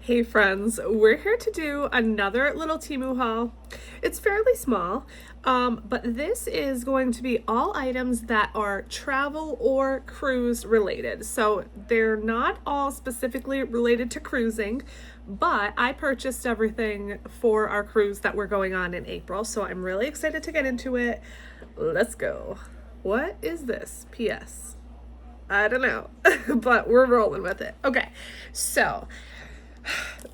Hey friends, we're here to do another little Temu haul. It's fairly small, but this is going to be all items that are travel or cruise related. So they're not all specifically related to cruising, but I purchased everything for our cruise that we're going on in April. So I'm really excited to get into it. Let's go. What is this? P.S. I don't know, but we're rolling with it. Okay, so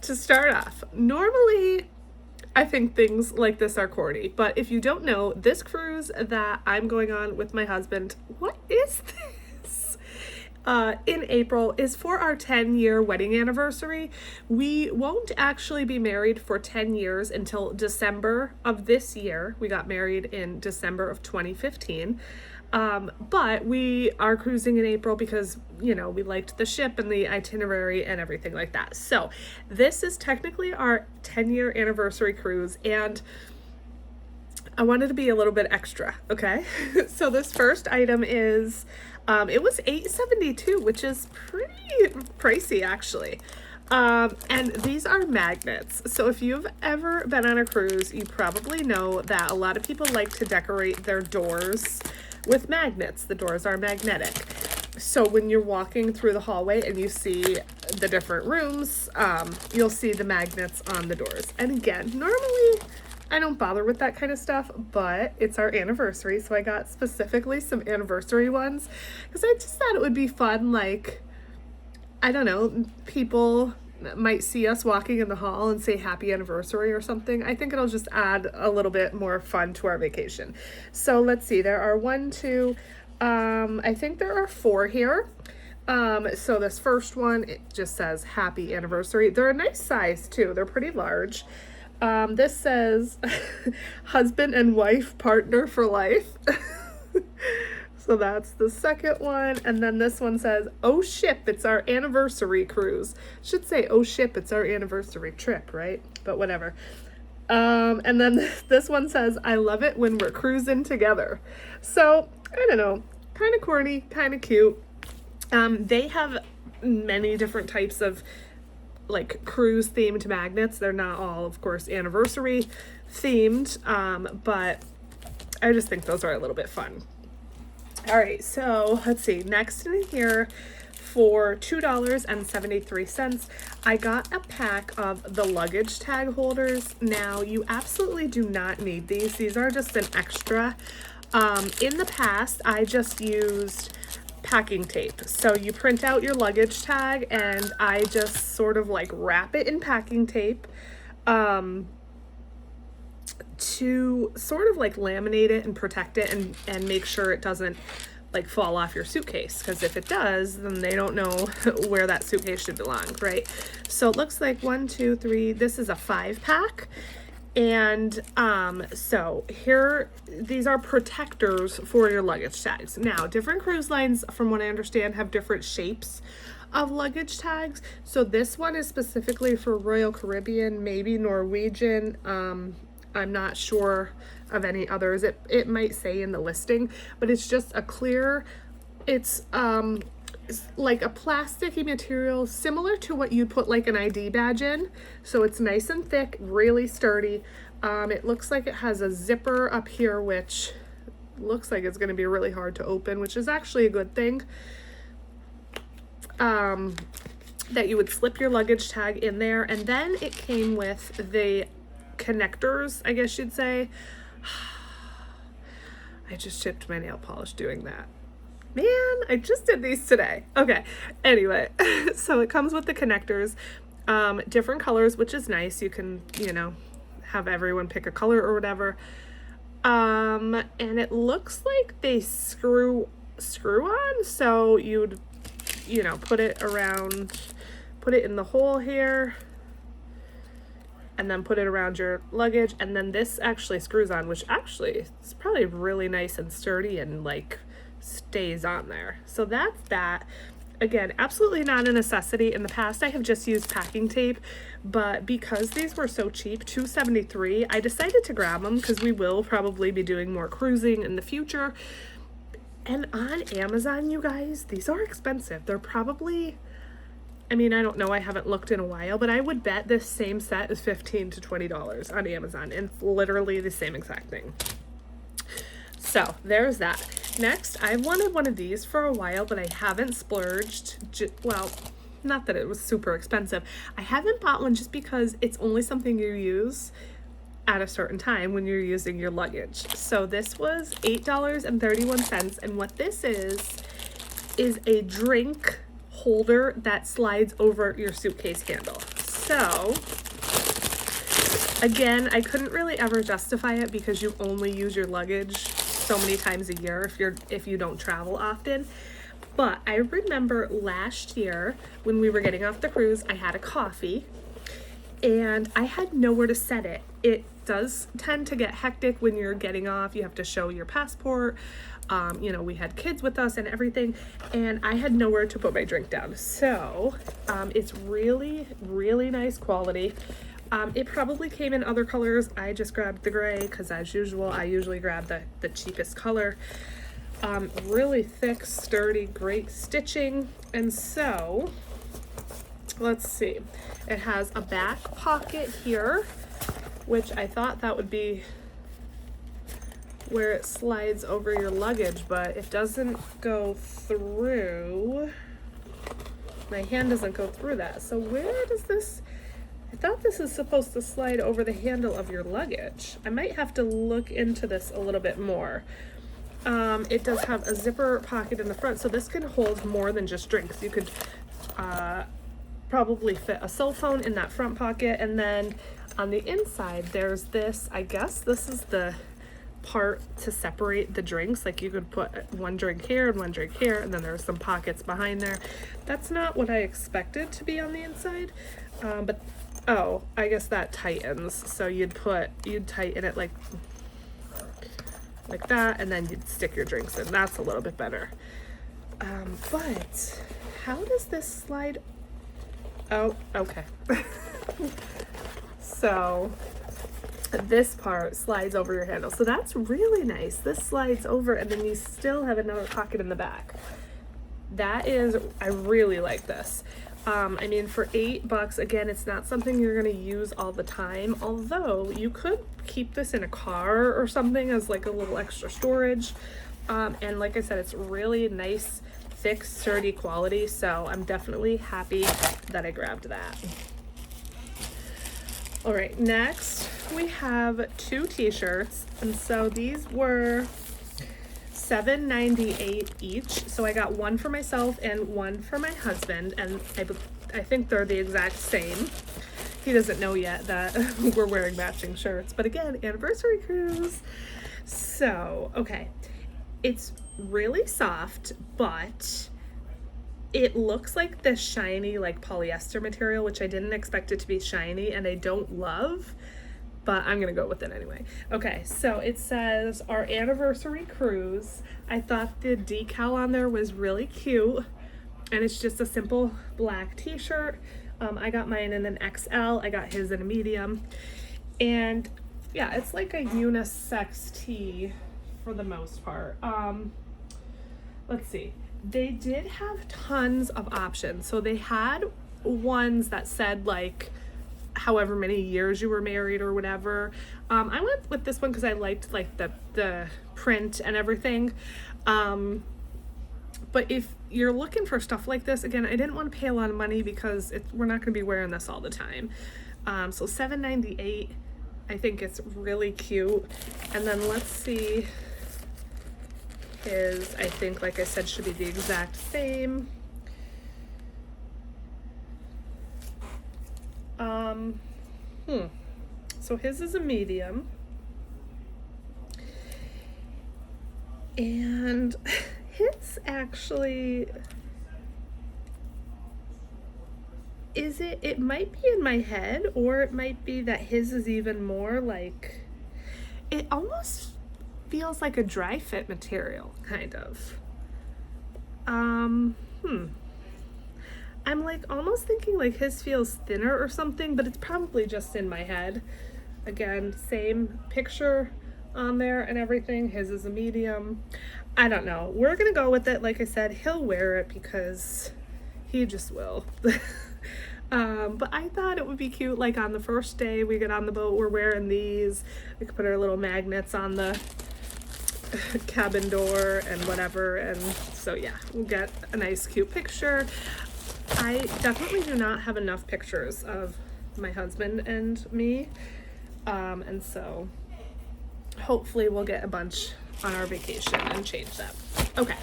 to start off, normally I think things like this are corny, but if you don't know, this cruise that I'm going on with my husband, what is this? In April is for our 10-year wedding anniversary. We won't actually be married for 10 years until December of this year. We got married in December of 2015. But we are cruising in April because, we liked the ship and the itinerary and everything like that. So this is technically our 10-year anniversary cruise, and I wanted to be a little bit extra, okay? So this first item is, it was $8.72, which is pretty pricey actually. And these are magnets. So if you've ever been on a cruise, you probably know that a lot of people like to decorate their doors with magnets. The doors are magnetic. So when you're walking through the hallway and you see the different rooms, you'll see the magnets on the doors. And again, normally I don't bother with that kind of stuff, but it's our anniversary, so I got specifically some anniversary ones because I just thought it would be fun. Like, I don't know, people might see us walking in the hall and say happy anniversary or something. I think it'll just add a little bit more fun to our vacation. So let's see, there are I think there are 4 here. So this first one, it just says happy anniversary. They're a nice size too. They're pretty large. This says husband and wife partner for life. So that's the second one. And then this one says, oh ship, it's our anniversary cruise. Should say, oh ship, it's our anniversary trip, right? But whatever. And then this one says, I love it when we're cruising together. So, I don't know, kind of corny, kind of cute. They have many different types of like cruise themed magnets. They're not all, of course, anniversary themed, but I just think those are a little bit fun. All right, so let's see. Next in here, for $2.73, I got a pack of the luggage tag holders. Now, you absolutely do not need these. These are just an extra. In the past, I just used packing tape. So you print out your luggage tag, and I just sort of like wrap it in packing tape to sort of like laminate it and protect it and make sure it doesn't like fall off your suitcase, because if it does, then they don't know where that suitcase should belong, right? So it looks like 1, 2, 3, this is a 5-pack. And so here, these are protectors for your luggage tags. Now, different cruise lines, from what I understand, have different shapes of luggage tags. So this one is specifically for Royal Caribbean, maybe Norwegian. I'm not sure of any others. It might say in the listing, but it's just a clear, it's like a plasticky material similar to what you put like an ID badge in. So it's nice and thick, really sturdy. It looks like it has a zipper up here, which looks like it's going to be really hard to open, which is actually a good thing. That you would slip your luggage tag in there, and then it came with the connectors, I guess you'd say. I just chipped my nail polish doing that. Man, I just did these today. Okay, anyway, so it comes with the connectors, different colors, which is nice. You can, have everyone pick a color or whatever. And it looks like they screw on, so you'd, put it in the hole here, and then put it around your luggage, and then this actually screws on, which actually is probably really nice and sturdy and like stays on there. So that's that. Again, absolutely not a necessity. In the past, I have just used packing tape, but because these were so cheap, $2.73, I decided to grab them because we will probably be doing more cruising in the future. And on Amazon, you guys, these are expensive. They're probably I mean, I don't know, I haven't looked in a while, but I would bet this same set is $15 to $20 on Amazon, and it's literally the same exact thing. So there's that. Next, I've wanted one of these for a while, but I haven't splurged. Well, not that it was super expensive. I haven't bought one just because it's only something you use at a certain time when you're using your luggage. So this was $8.31, and what this is a drink holder that slides over your suitcase handle. So again, I couldn't really ever justify it because you only use your luggage so many times a year if you don't travel often. But I remember last year when we were getting off the cruise, I had a coffee and I had nowhere to set it. It does tend to get hectic when you're getting off. You have to show your passport. You know, we had kids with us and everything, and I had nowhere to put my drink down. So it's really, really nice quality. It probably came in other colors. I just grabbed the gray because, as usual, I usually grab the cheapest color. Really thick, sturdy, great stitching. And so let's see, it has a back pocket here, which I thought that would be where it slides over your luggage, but it doesn't go through. My hand doesn't go through that. So where does this, I thought this is supposed to slide over the handle of your luggage. I might have to look into this a little bit more. It does have a zipper pocket in the front, so this can hold more than just drinks. You could probably fit a cell phone in that front pocket, and then on the inside there's this, I guess this is the part to separate the drinks. Like you could put one drink here and one drink here, and then there's some pockets behind there. That's not what I expected to be on the inside, but oh, I guess that tightens, so you'd tighten it like that, and then you'd stick your drinks in. That's a little bit better. But how does this slide? Oh, okay. So this part slides over your handle, so that's really nice. This slides over, and then you still have another pocket in the back. That is, I really like this. I mean, for $8, again, it's not something you're going to use all the time, although you could keep this in a car or something as like a little extra storage. And like I said, it's really nice, thick, sturdy quality, so I'm definitely happy that I grabbed that. All right, next we have 2 t-shirts, and so these were $7.98 each. So I got one for myself and one for my husband, and I think they're the exact same. He doesn't know yet that we're wearing matching shirts, but again, anniversary cruise. So, okay, it's really soft, but it looks like this shiny, like polyester material, which I didn't expect it to be shiny, and I don't love, but I'm gonna go with it anyway. Okay, so it says our anniversary cruise. I thought the decal on there was really cute, and it's just a simple black t-shirt. I got mine in an XL, I got his in a medium, and yeah, it's like a unisex tee for the most part. Let's see. They did have tons of options. So they had ones that said like however many years you were married or whatever. I went with this one because I liked like the print and everything. But if you're looking for stuff like this, again, I didn't want to pay a lot of money because we're not going to be wearing this all the time. So $7.98, I think it's really cute. And then let's see. His, I think, like I said, should be the exact same. So his is a medium, and his actually, it might be in my head, or it might be that his is even more like, it almost feels like a dry fit material, kind of. I'm like almost thinking like his feels thinner or something, but it's probably just in my head. Again, same picture on there and everything. His is a medium. I don't know. We're gonna go with it. Like I said, he'll wear it because He just will. But I thought it would be cute, like on the first day we get on the boat, we're wearing these. We could put our little magnets on the cabin door and whatever, and so yeah, we'll get a nice cute picture. I definitely do not have enough pictures of my husband and me, and so hopefully we'll get a bunch on our vacation and change that. Okay,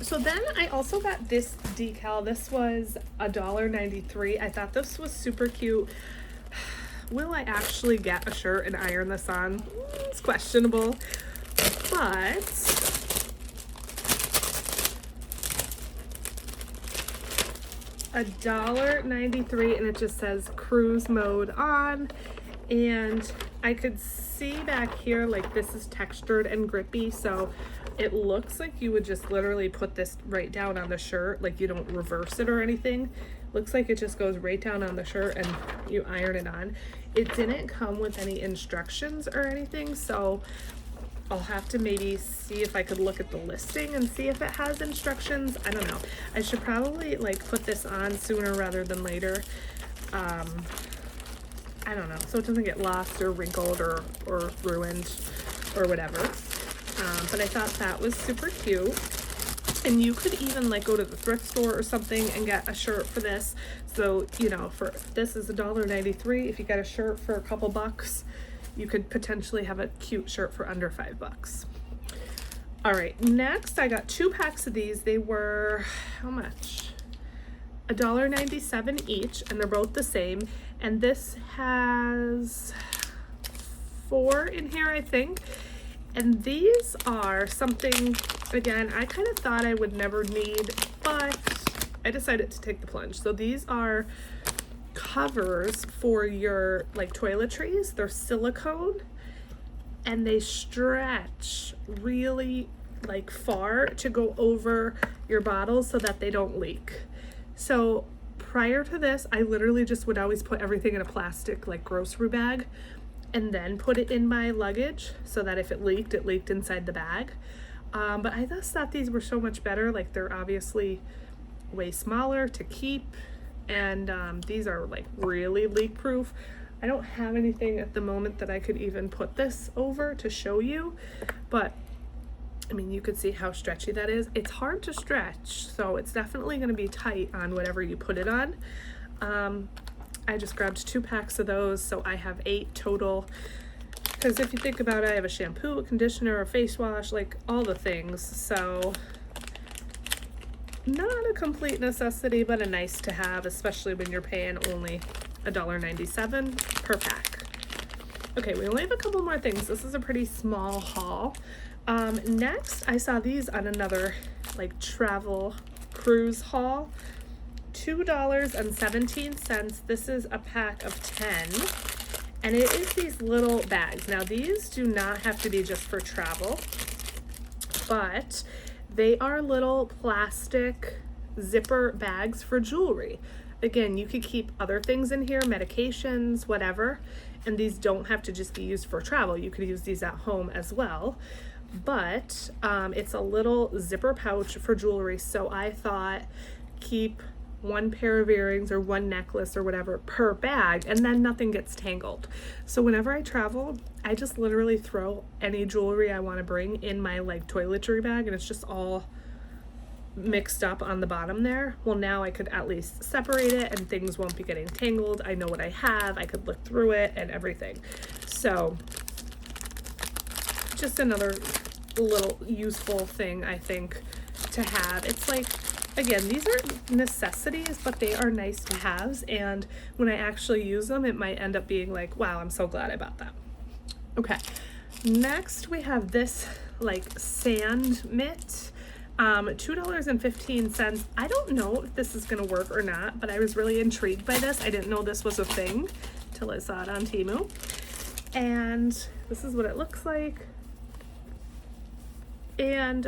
so then I also got this decal. This was $1.93. I thought this was super cute. Will I actually get a shirt and iron this on? It's questionable, but $1.93, and it just says cruise mode on, and I could see back here like this is textured and grippy, so it looks like you would just literally put this right down on the shirt, like you don't reverse it or anything. Looks like it just goes right down on the shirt and you iron it on. It didn't come with any instructions or anything, so I'll have to maybe see if I could look at the listing and see if it has instructions. I don't know. I should probably like put this on sooner rather than later. I don't know, so it doesn't get lost or wrinkled or ruined or whatever. But I thought that was super cute. And you could even like go to the thrift store or something and get a shirt for this. So, you know, for this is $1.93. If you get a shirt for a couple bucks, you could potentially have a cute shirt for under $5. All right, next I got 2 packs of these. They were, how much? $1.97 each, and they're both the same. And this has 4 in here, I think. And these are something, again, I kind of thought I would never need, but I decided to take the plunge. So these are covers for your like toiletries. They're silicone and they stretch really like far to go over your bottles so that they don't leak. So prior to this, I literally just would always put everything in a plastic like grocery bag and then put it in my luggage so that if it leaked inside the bag. But I just thought these were so much better. Like they're obviously way smaller to keep, and these are like really leak proof. I don't have anything at the moment that I could even put this over to show you, but I mean, you could see how stretchy that is. It's hard to stretch, so it's definitely going to be tight on whatever you put it on. I just grabbed 2 packs of those, so I have 8 total. Because if you think about it, I have a shampoo, a conditioner, a face wash, like all the things. So not a complete necessity, but a nice to have, especially when you're paying only $1.97 per pack. Okay, we only have a couple more things. This is a pretty small haul. Next, I saw these on another like travel cruise haul. $2.17. This is a pack of 10, and it is these little bags. Now these do not have to be just for travel, but they are little plastic zipper bags for jewelry. Again, you could keep other things in here, medications, whatever, and these don't have to just be used for travel. You could use these at home as well, but it's a little zipper pouch for jewelry. So I thought keep 1 pair of earrings or 1 necklace or whatever per bag, and then nothing gets tangled. So whenever I travel, I just literally throw any jewelry I want to bring in my like toiletry bag, and it's just all mixed up on the bottom there. Well, now I could at least separate it and things won't be getting tangled. I know what I have. I could look through it and everything. So just another little useful thing I think to have. It's like, again, these aren't necessities, but they are nice to haves, and when I actually use them, it might end up being like, wow, I'm so glad I bought that. Okay, next we have this like sand mitt, $2.15. I don't know if this is gonna work or not, but I was really intrigued by this. I didn't know this was a thing till I saw it on Temu, and this is what it looks like. And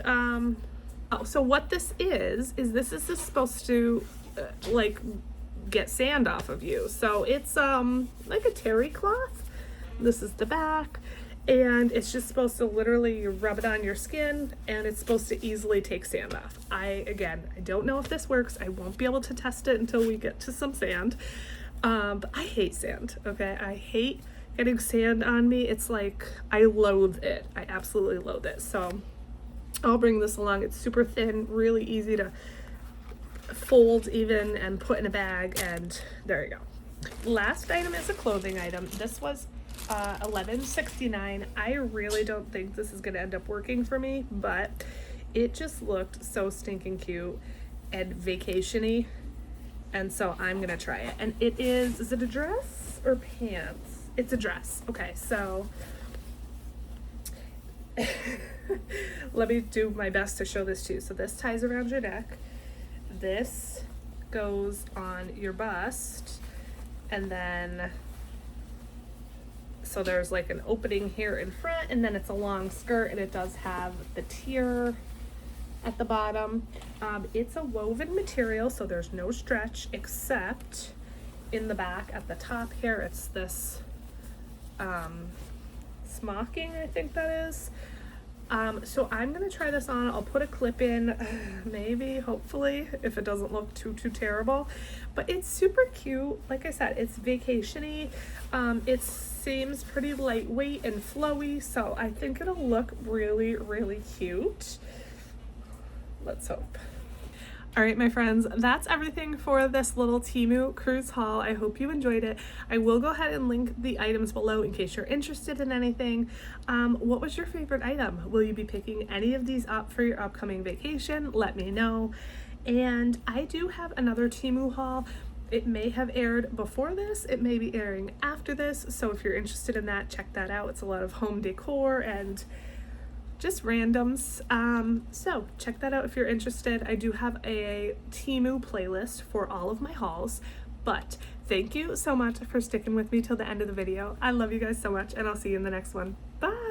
oh, so what this is this is just supposed to like get sand off of you. So it's like a terry cloth. This is the back, and it's just supposed to literally rub it on your skin, and it's supposed to easily take sand off. I don't know if this works. I won't be able to test it until we get to some sand. But I hate sand, okay? I hate getting sand on me. It's like, I loathe it. I absolutely loathe it. So I'll bring this along. It's super thin, really easy to fold even and put in a bag, and there you go. Last item is a clothing item. This was $11.69. I really don't think this is gonna end up working for me, but it just looked so stinking cute and vacation-y, and so I'm gonna try it. And it is it a dress or pants? It's a dress. Okay, so let me do my best to show this to you. So this ties around your neck, this goes on your bust, and then so there's like an opening here in front, and then it's a long skirt, and it does have the tier at the bottom. It's a woven material, so there's no stretch, except in the back at the top here, it's this smocking, I think that is. So I'm gonna try this on. I'll put a clip in, maybe, hopefully, if it doesn't look too terrible. But it's super cute. Like I said, it's vacation-y. It seems pretty lightweight and flowy, so I think it'll look really, really cute. Let's hope. All right, my friends, that's everything for this little Temu cruise haul. I hope you enjoyed it. I will go ahead and link the items below in case you're interested in anything. What was your favorite item? Will you be picking any of these up for your upcoming vacation? Let me know. And I do have another Temu haul. It may have aired before this, it may be airing after this, so if you're interested in that, check that out. It's a lot of home decor and just randoms, so check that out if you're interested. I do have a Temu playlist for all of my hauls, but thank you so much for sticking with me till the end of the video. I love you guys so much, and I'll see you in the next one. Bye!